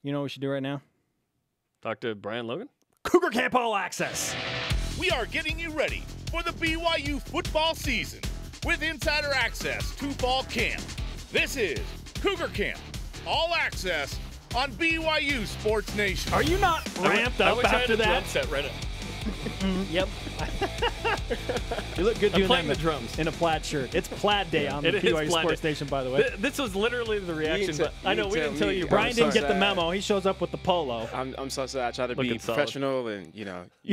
You know what we should do right now? Talk to Brian Logan? Cougar Camp All Access. We are getting you ready for the BYU football season with insider access to fall camp. This is Cougar Camp All Access on BYU Sports Nation. Are you not ramped up after that? Set right up. Yep. You look good doing playing that the drums in a plaid shirt. It's plaid day on the It is BYU plaid Sports day. Nation, by the way. This was literally the reaction, but I know we didn't tell you. Brian didn't get the sad. memo. He shows up with the polo. I'm so sad. I try to be Looking solid. professional, and You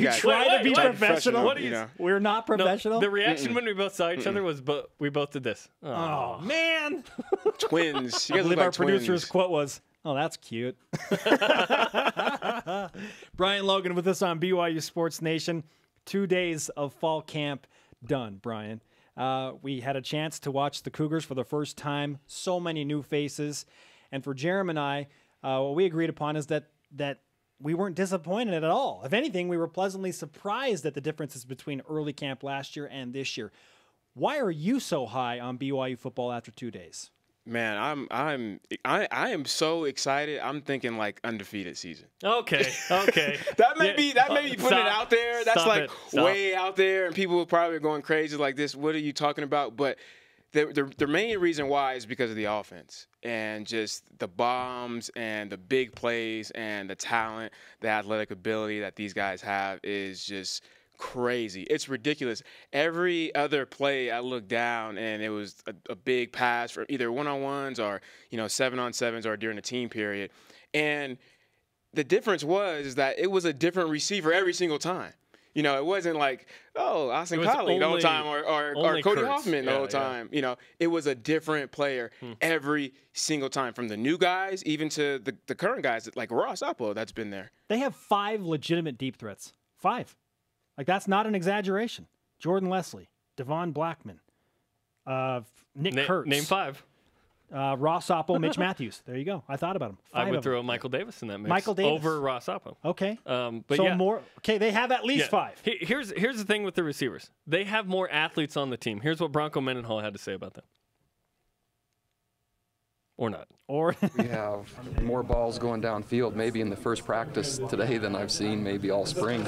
guys- try to be wait, professional? What do you know. We're not No, professional? the reaction when we both saw each other was we both did this. Oh, man. Twins. You I guys believe look our like producer's twins. quote was, "Oh, that's cute." Brian Logan with us on BYU Sports Nation. 2 days of fall camp done, Brian. We had a chance to watch the Cougars for the first time. So many new faces. And for Jerem and I, what we agreed upon is that we weren't disappointed at all. If anything, we were pleasantly surprised at the differences between early camp last year and this year. Why are you so high on BYU football after 2 days? Man, I am so excited. I'm thinking like undefeated season. Okay. That may be putting it out there. That's Stop like it. Stop. way out there, and people probably are going crazy like this. What are you talking about? But the main reason why is because of the offense and just the bombs and the big plays and the talent, the athletic ability that these guys have is just crazy. It's ridiculous. Every other play I looked down and it was a big pass for either one-on-ones or 7-on-7s or during the team period. And the difference was that it was a different receiver every single time. It wasn't like, Austin Collie the whole time or Cody Hoffman the whole time. It was a different player every single time, from the new guys even to the current guys like Ross Apple that's been there. They have 5 legitimate deep threats. 5. Like, that's not an exaggeration. Jordan Leslie, Devon Blackman, Nick Kurtz. Name 5. Ross Oppo, Mitch Matthews. There you go. I thought about him. 5 I would of throw them. Michael Davis in that mix. Michael Davis. Over Ross Oppo. Okay. But so yeah. more. Okay, they have at least 5. Here's the thing with the receivers. They have more athletes on the team. Here's what Bronco Mendenhall had to say about that. Or not. Or We have more balls going downfield maybe in the first practice today than I've seen maybe all spring.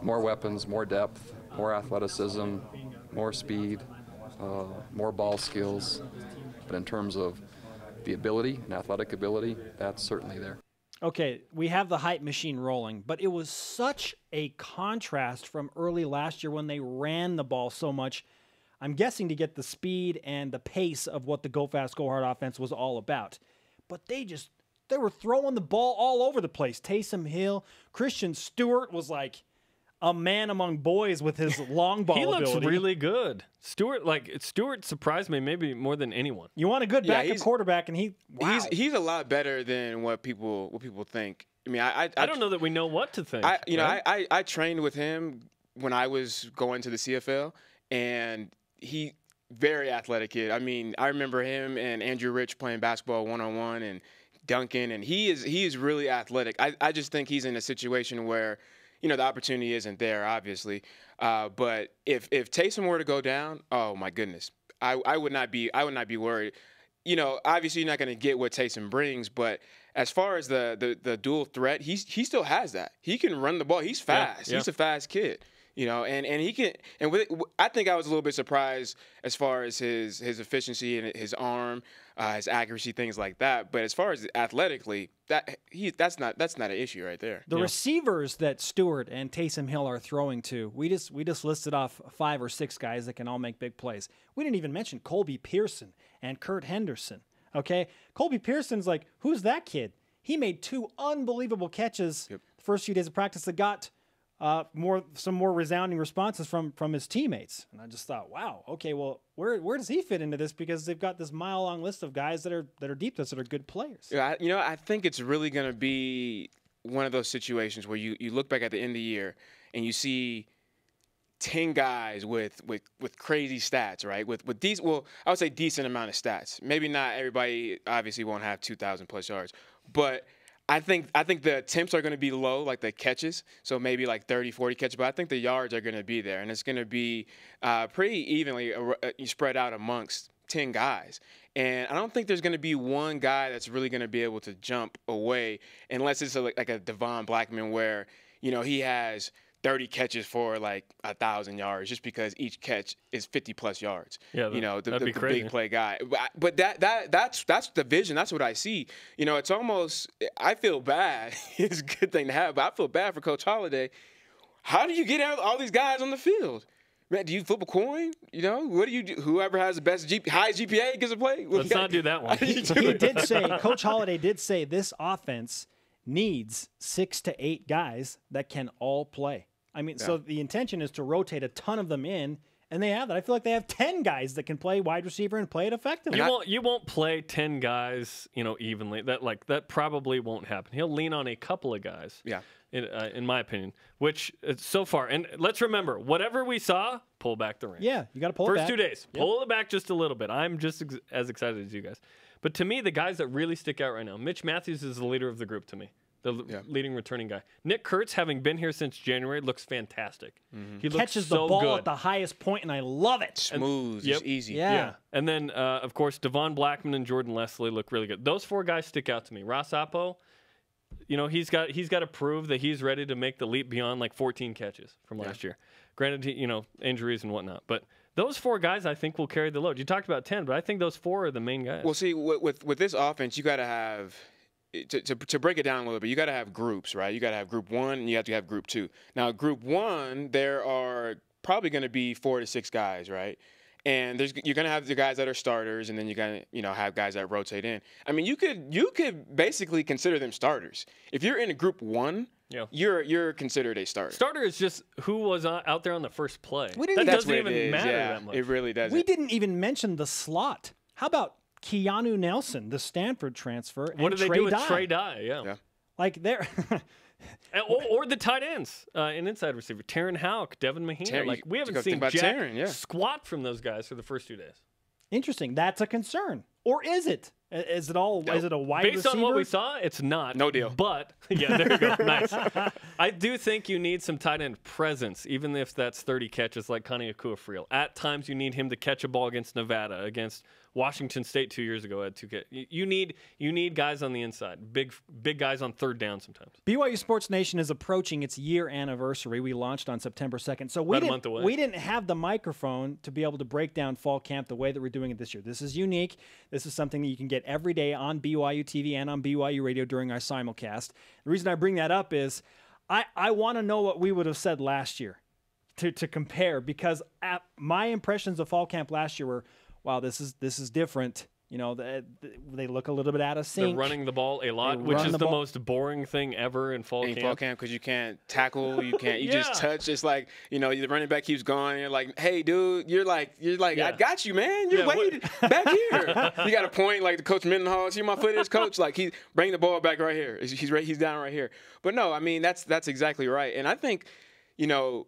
More weapons, more depth, more athleticism, more speed, more ball skills. But in terms of the ability and athletic ability, that's certainly there. Okay, we have the hype machine rolling, but it was such a contrast from early last year when they ran the ball so much. I'm guessing to get the speed and the pace of what the go fast, go hard offense was all about. But they were throwing the ball all over the place. Taysom Hill, Christian Stewart was like a man among boys with his long ball He looks ability. really good. Stewart surprised me maybe more than anyone. You want a good backup quarterback, and wow. He's a lot better than what people think. I mean, I don't know that we know what to think. I trained with him when I was going to the CFL, and he very athletic kid. I mean, I remember him and Andrew Rich playing basketball one-on-one and dunking, and he is really athletic. I just think he's in a situation where, the opportunity isn't there, obviously. But if Taysom were to go down, oh my goodness, I would not be worried. Obviously you're not going to get what Taysom brings, but as far as the dual threat, he still has that. He can run the ball. He's fast. Yeah. He's a fast kid. And he can, and I think I was a little bit surprised as far as his efficiency and his arm, his accuracy, things like that. But as far as athletically, that's not an issue right there. The receivers that Stewart and Taysom Hill are throwing to, we just listed off 5 or 6 guys that can all make big plays. We didn't even mention Colby Pearson and Kurt Henderson. Okay, Colby Pearson's like, who's that kid? He made 2 unbelievable catches the first few days of practice that got some more resounding responses from his teammates. And I just thought, wow, okay, well, where does he fit into this? Because they've got this mile-long list of guys that are deep threats that are good players. Yeah, I think it's really going to be one of those situations where you look back at the end of the year and you see 10 guys with crazy stats, right? With these, well, I would say decent amount of stats. Maybe not everybody obviously won't have 2,000 plus yards, but I think the attempts are going to be low, like the catches, so maybe like 30, 40 catches, but I think the yards are going to be there, and it's going to be pretty evenly spread out amongst 10 guys. And I don't think there's going to be one guy that's really going to be able to jump away unless it's like a Devon Blackman where, you know, he has 30 catches for like 1,000 yards just because each catch is 50+ yards. Yeah, you know, the crazy. big play guy. But that's the vision. That's what I see. You know, it's almost, I feel bad. It's a good thing to have, but I feel bad for Coach Holliday. How do you get all these guys on the field? Man, do you flip a coin? You know, what do you do? Whoever has the best highest GPA gets a play. Let's not do that one. He did say, Coach Holliday did say this offense needs 6 to 8 guys that can all play. I mean, so the intention is to rotate a ton of them in, and they have that. I feel like they have 10 guys that can play wide receiver and play it effectively. You won't play 10 guys, you know, evenly. That probably won't happen. He'll lean on a couple of guys. Yeah. In my opinion, which so far, and let's remember, whatever we saw, pull back the reins. Yeah, you got to pull it back. First 2 days, pull it back just a little bit. I'm just as excited as you guys. But to me, the guys that really stick out right now, Mitch Matthews is the leader of the group to me, the leading returning guy. Nick Kurtz, having been here since January, looks fantastic. He catches looks so the ball good. at the highest point, and I love it. Smooth, just easy. Yeah. And then, of course, Devon Blackman and Jordan Leslie look really good. Those 4 guys stick out to me. Ross Oppo, you know, he's got to prove that he's ready to make the leap beyond like 14 catches from last year. Granted, you know, injuries and whatnot, but those 4 guys I think will carry the load. You talked about 10, but I think those 4 are the main guys. Well, see, with this offense, you got to have to break it down a little bit. You got to have groups, right? You got to have group 1 and you have to have group 2. Now, group 1, there are probably going to be 4 to 6 guys, right? And you're going to have the guys that are starters, and then you're going to, you know, have guys that rotate in. I mean, you could basically consider them starters. If you're in a group 1, you're considered a starter. Starter is just who was out there on the first play. That's doesn't what it even is, matter yeah. that much. It really doesn't. We didn't even mention the slot. How about Keanu Nelson, the Stanford transfer, and What do they Trey do with Dye? Trey Dye? Yeah. Like they're or the tight ends, an inside receiver, Taryn Houck, Devin Mahina. Like we haven't seen jack squat from those guys for the first 2 days. interesting. That's a concern, or is it? Is it all? Is it a wide Based receiver? on what we saw, it's not. No deal. But yeah, there you go. Nice. I do think you need some tight end presence, even if that's 30 catches like Connie Akuafriel. At times, you need him to catch a ball against Nevada, against Washington State 2 years ago. Had 2 catches. You need guys on the inside, big guys on third down sometimes. BYU Sports Nation is approaching its year anniversary. We launched on September 2nd, so we didn't have the microphone to be able to break down fall camp the way that we're doing it this year. This is unique. This is something that you can get every day on BYU TV and on BYU Radio during our simulcast. The reason I bring that up is I want to know what we would have said last year to compare, because my impressions of fall camp last year were, wow, this is different. You know, they look a little bit out of sync. They're running the ball a lot, which is the most boring thing ever in fall camp. In fall camp, because you can't tackle, you can't, you just touch. It's like, you know, the running back keeps going. You're like, hey, dude, you're like, I got you, man. You're way back here. You got a point, like the Coach Mendenhall. See my foot is, Coach. Like he bring the ball back right here. He's down right here. But no, I mean that's exactly right. And I think, you know,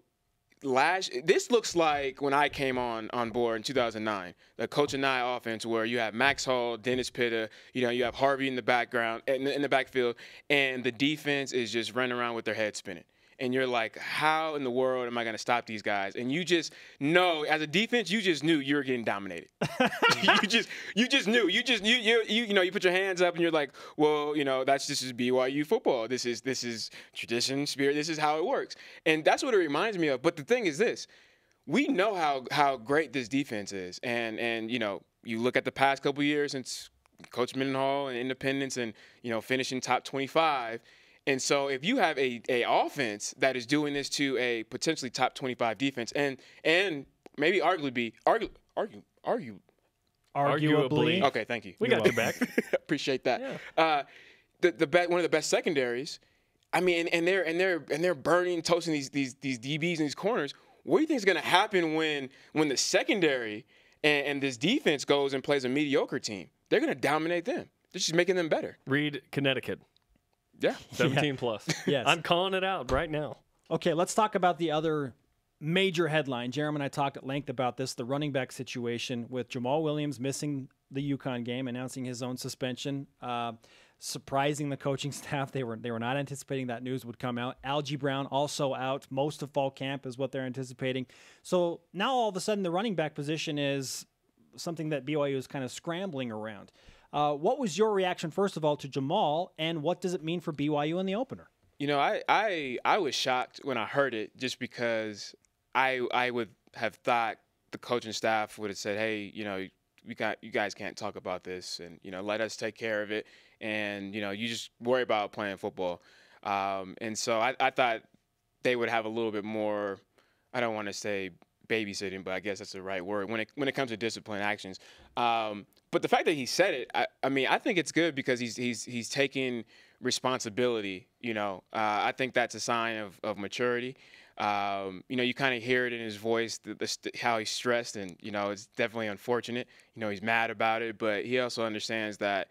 this looks like when I came on board in 2009, the Coach and I offense, where you have Max Hall, Dennis Pitta, you know, you have Harvey in the background, in the backfield, and the defense is just running around with their head spinning. And you're like, how in the world am I going to stop these guys? And you just know, as a defense, you just knew you were getting dominated. you just knew. You know, you put your hands up and you're like, well, you know, this is BYU football. This is tradition, spirit. This is how it works. And that's what it reminds me of. But the thing is this. We know how great this defense is. And you know, you look at the past couple of years since Coach Mendenhall and Independence and, you know, finishing top 25. And so if you have a offense that is doing this to a potentially top 25 defense and maybe arguably. Okay, thank you. We got your back. Appreciate that. Yeah. One of the best secondaries. I mean, and they're burning, toasting these DBs in these corners. What do you think is going to happen when the secondary and this defense goes and plays a mediocre team? They're going to dominate them. They're just making them better. Read Connecticut. Yeah. 17 plus. Yes. I'm calling it out right now. Okay, let's talk about the other major headline. Jeremy and I talked at length about this, the running back situation with Jamal Williams missing the UConn game, announcing his own suspension, surprising the coaching staff. They were not anticipating that news would come out. Algie Brown also out. Most of fall camp is what they're anticipating. So now all of a sudden the running back position is something that BYU is kind of scrambling around. What was your reaction, first of all, to Jamaal, and what does it mean for BYU in the opener? I was shocked when I heard it, just because I would have thought the coaching staff would have said, hey, you guys can't talk about this, and let us take care of it, and you just worry about playing football. And so I thought they would have a little bit more, I don't want to say babysitting, but I guess that's the right word when it comes to discipline actions. But the fact that he said it, I think it's good, because he's taking responsibility. I think that's a sign of maturity. You kind of hear it in his voice, how he's stressed, and it's definitely unfortunate. He's mad about it, but he also understands that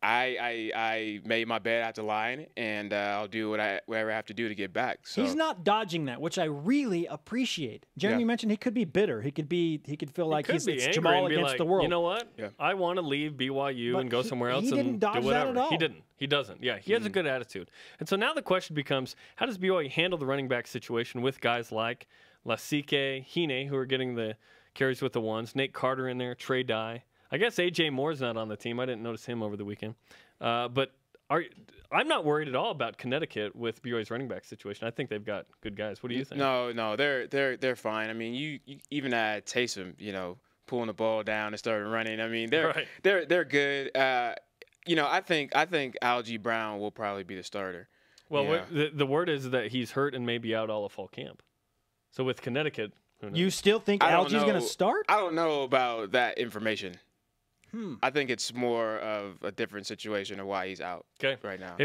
I made my bed, I have to lie in it, and I'll do whatever I have to do to get back. So he's not dodging that, which I really appreciate. Jeremy mentioned he could be bitter. He could feel like it's Jamaal against the world. You know what? Yeah. I want to leave BYU and go somewhere else and do whatever. That at all. He didn't. He doesn't. Yeah, he has a good attitude. And so now the question becomes, how does BYU handle the running back situation with guys like Lasike, Hine, who are getting the carries with the ones, Nate Carter in there, Trey Dye. I guess A.J. Moore's not on the team. I didn't notice him over the weekend. But I'm not worried at all about Connecticut with BYU's running back situation. I think they've got good guys. What do you think? No, they're fine. I mean, you even at Taysom, pulling the ball down and starting running. I mean, they're good. I think Algie Brown will probably be the starter. Well, the word is that he's hurt and may be out all of fall camp. So with Connecticut, who knows? You still think Algie's going to start? I don't know about that information. I think it's more of a different situation of why he's out right now.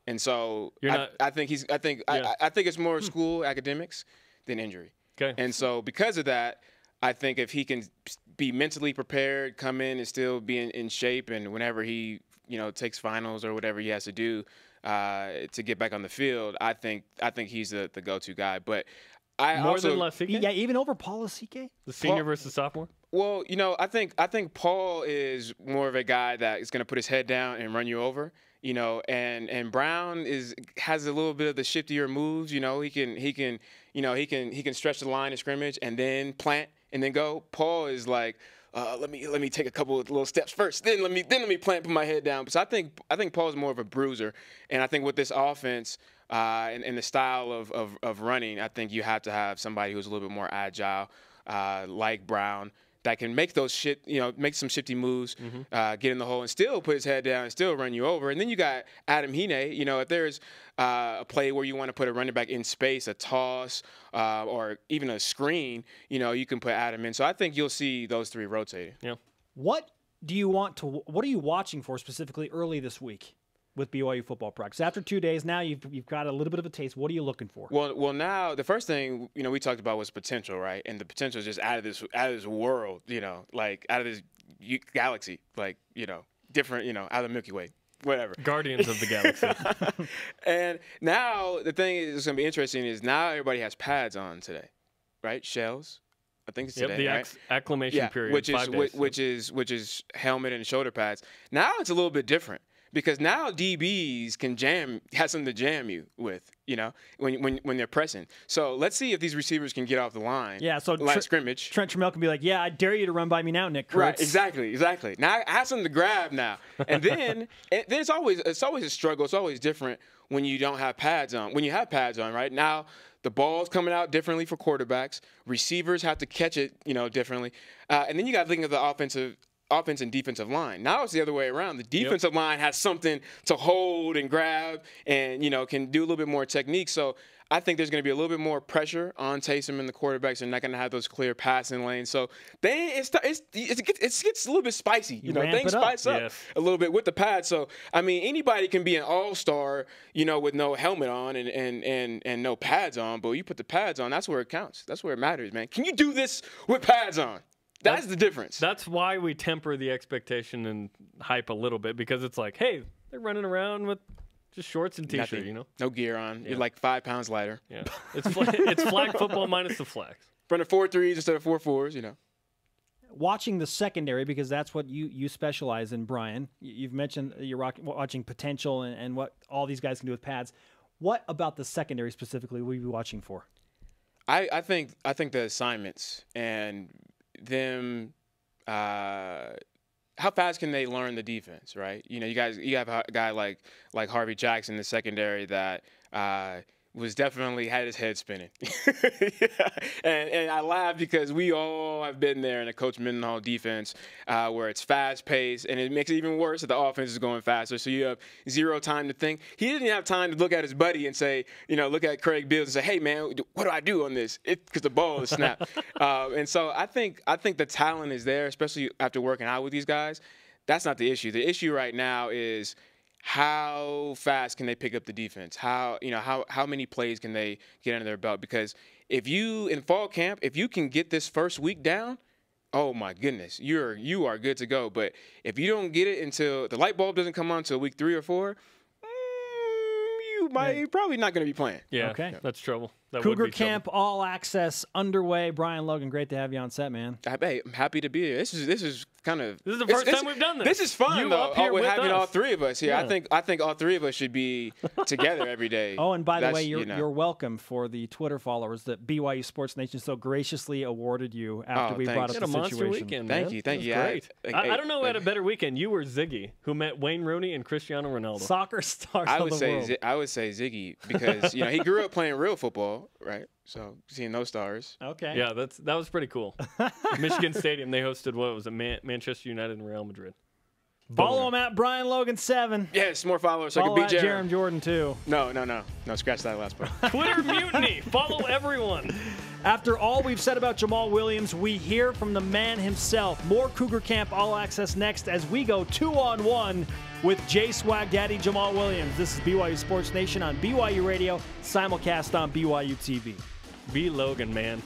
And so I think it's more school academics than injury. Okay. And so because of that, I think if he can be mentally prepared, come in and still be in shape, and whenever he takes finals or whatever he has to do to get back on the field, I think he's the go-to guy. But more than Lasike? Yeah, even over Paul Lasike? The senior versus sophomore? Well, I think Paul is more of a guy that is going to put his head down and run you over, and Brown has a little bit of the shiftier moves. He can stretch the line of scrimmage and then plant and then go. Paul is like, let me take a couple of little steps first, then let me plant, put my head down. So I think Paul is more of a bruiser, and I think with this offense and the style of running, I think you have to have somebody who's a little bit more agile, like Brown, that can make make some shifty moves, get in the hole and still put his head down and still run you over. And then you got Adam Hine. If there's a play where you want to put a running back in space, a toss, or even a screen, you can put Adam in. So I think you'll see those three rotating. Yeah. What are you watching for specifically early this week with BYU football practice? After 2 days, now you've got a little bit of a taste. What are you looking for? Well, now the first thing we talked about was potential, right? And the potential is just out of this world, like out of this galaxy, like different, out of the Milky Way, whatever. Guardians of the Galaxy. And now the thing is going to be interesting is now everybody has pads on today, right? Shells. I think it's today, right? Acclimation period, which is helmet and shoulder pads. Now it's a little bit different, because now DBs can have something to jam you with, when they're pressing. So let's see if these receivers can get off the line. Yeah, so line of scrimmage. Trent Trammell can be like, yeah, I dare you to run by me now, Nick Kurtz. Right, exactly. Now I have something to grab now. And then it's always a struggle. It's always different when you don't have pads on. When you have pads on, right? Now the ball's coming out differently for quarterbacks. Receivers have to catch it, differently. And then you got to think of the offense and defensive line. Now it's the other way around. The defensive line has something to hold and grab and, can do a little bit more technique. So I think there's going to be a little bit more pressure on Taysom and the quarterbacks. They're not going to have those clear passing lanes. So then it gets a little bit spicy. Things spice up a little bit with the pads. So, anybody can be an all-star, with no helmet on and no pads on. But you put the pads on, that's where it counts. That's where it matters, man. Can you do this with pads on? That's the difference. That's why we temper the expectation and hype a little bit, because it's like, hey, they're running around with just shorts and T-shirt, No gear on. Yeah. You're like 5 pounds lighter. Yeah. It's flag football minus the flags. Running 4-3s instead of 4-4s, Watching the secondary, because that's what you specialize in, Brian. You've mentioned you're watching potential and what all these guys can do with pads. What about the secondary specifically will you be watching for? I think the assignments and them how fast can they learn the defense, right? You have a guy like Harvey Jackson in the secondary that was definitely had his head spinning. Yeah. And I laugh because we all have been there in a Coach Mendenhall defense where it's fast-paced, and it makes it even worse that the offense is going faster. So you have zero time to think. He didn't have time to look at his buddy and say, look at Craig Bills and say, hey, man, what do I do on this? Because the ball is snapped. And so I think the talent is there, especially after working out with these guys. That's not the issue. The issue right now is how fast can they pick up the defense? How many plays can they get under their belt? Because in fall camp, if you can get this first week down, oh my goodness, you are good to go. But if you don't get it until the light bulb doesn't come on until week 3 or 4, you're probably not going to be playing. Yeah, okay. That's trouble. That Cougar would be Camp trouble. All Access underway. Brian Logan, great to have you on set, man. Hey, I'm happy to be here. This is kind of This is the first time we've done this. This is fun You though. up here with with having us. all 3 of us here. Yeah. I think all 3 of us should be together every day. Oh, and by the That's, way, you're welcome for the Twitter followers that BYU Sports Nation so graciously awarded you after we brought thanks. up You had the a monster situation. weekend, Thank man. you, thank It you. was great. I- I don't know who had a better weekend. You or Ziggy, who met Wayne Rooney and Cristiano Ronaldo. Soccer stars I of would the say world. I would say Ziggy because he grew up playing real football, right? So seeing those stars. Okay. Yeah, that was pretty cool. Michigan Stadium, they hosted what was it, Manchester United and Real Madrid. Follow him at Brian Logan 7. Yes, more followers so I Follow can at beat Jerem Jordan 2. No, scratch that last part. Twitter mutiny. Follow everyone. After all we've said about Jamal Williams, we hear from the man himself. More Cougar Camp All Access next as we go 2-on-1 with J Swag Daddy Jamal Williams. This is BYU Sports Nation on BYU Radio, simulcast on BYU TV. Be Logan, man.